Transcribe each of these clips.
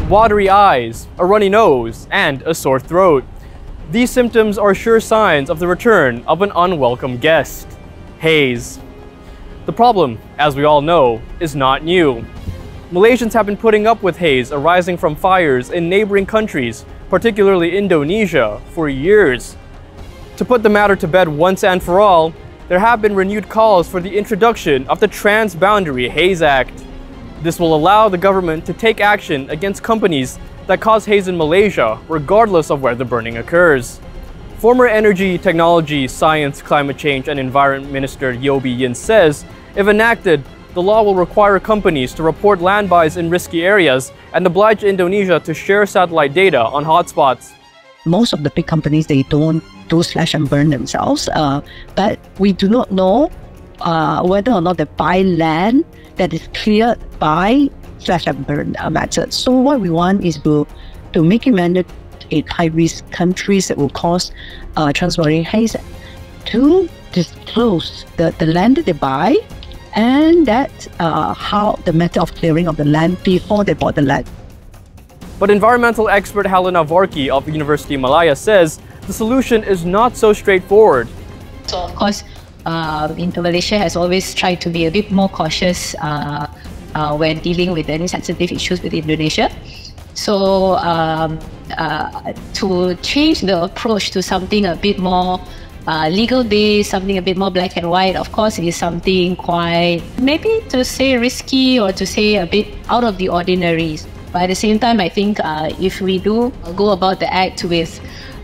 watery eyes, a runny nose, and a sore throat. These symptoms are sure signs of the return of an unwelcome guest, Haze. The problem, as we all know, is not new. Malaysians have been putting up with haze arising from fires in neighboring countries, particularly Indonesia, for years. To put the matter to bed once and for all, there have been renewed calls for the introduction of the Transboundary Haze Act. This will allow the government to take action against companies that cause haze in Malaysia, regardless of where the burning occurs. Former Energy, Technology, Science, Climate Change and Environment Minister Yeo Bee Yin says, if enacted, the law will require companies to report landbys in risky areas and oblige Indonesia to share satellite data on hotspots. Most of the big companies, they don't do slash and burn themselves, but we do not know whether or not they buy land that is cleared by slash and burn method. So what we want is to make it mandate in high-risk countries that will cause transboundary haze to disclose the land that they buy and how the method of clearing of the land before they bought the land. But environmental expert Helena Vorki of University Malaya says the solution is not so straightforward. So of course, Malaysia has always tried to be a bit more cautious when dealing with any sensitive issues with Indonesia. So to change the approach to something a bit more legal-based, something a bit more black and white, of course, it is something quite, maybe to say risky or to say a bit out of the ordinary. But at the same time, I think if we do go about the act with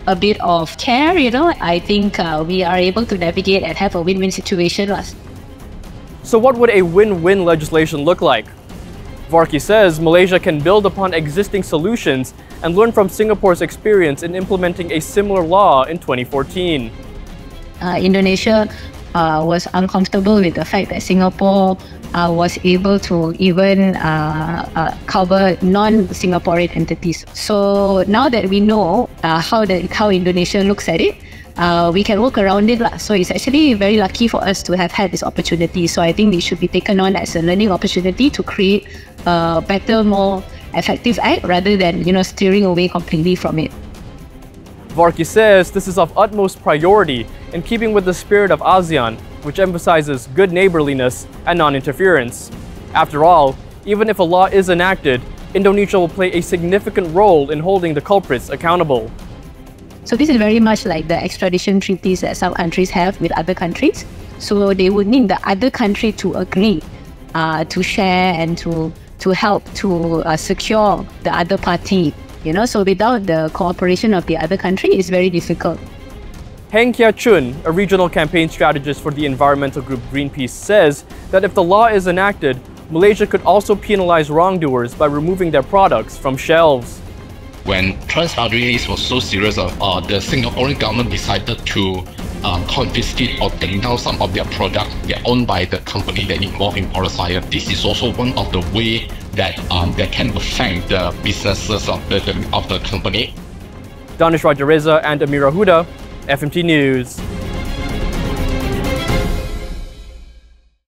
a bit of care, I think we are able to navigate and have a win-win situation. So what would a win-win legislation look like? Vorki says Malaysia can build upon existing solutions and learn from Singapore's experience in implementing a similar law in 2014. Indonesia was uncomfortable with the fact that Singapore was able to even cover non-Singaporean entities. So now that we know how Indonesia looks at it, we can work around it. So it's actually very lucky for us to have had this opportunity. So I think it should be taken on as a learning opportunity to create a better, more effective act rather than steering away completely from it. Vorki says this is of utmost priority in keeping with the spirit of ASEAN, which emphasizes good neighborliness and non-interference. After all, even if a law is enacted, Indonesia will play a significant role in holding the culprits accountable. So this is very much like the extradition treaties that some countries have with other countries. So they would need the other country to agree to share and to help to secure the other party. So without the cooperation of the other country, it's very difficult. Heng Kia Chun, a regional campaign strategist for the environmental group Greenpeace, says that if the law is enacted, Malaysia could also penalize wrongdoers by removing their products from shelves. When Transboundary was so serious, the Singaporean government decided to confiscate or take down some of their products that are owned by the company that involved in forest fire. This is also one of the ways that can affect the businesses of the company. Danish Rajareza and Amira Huda, FMT News.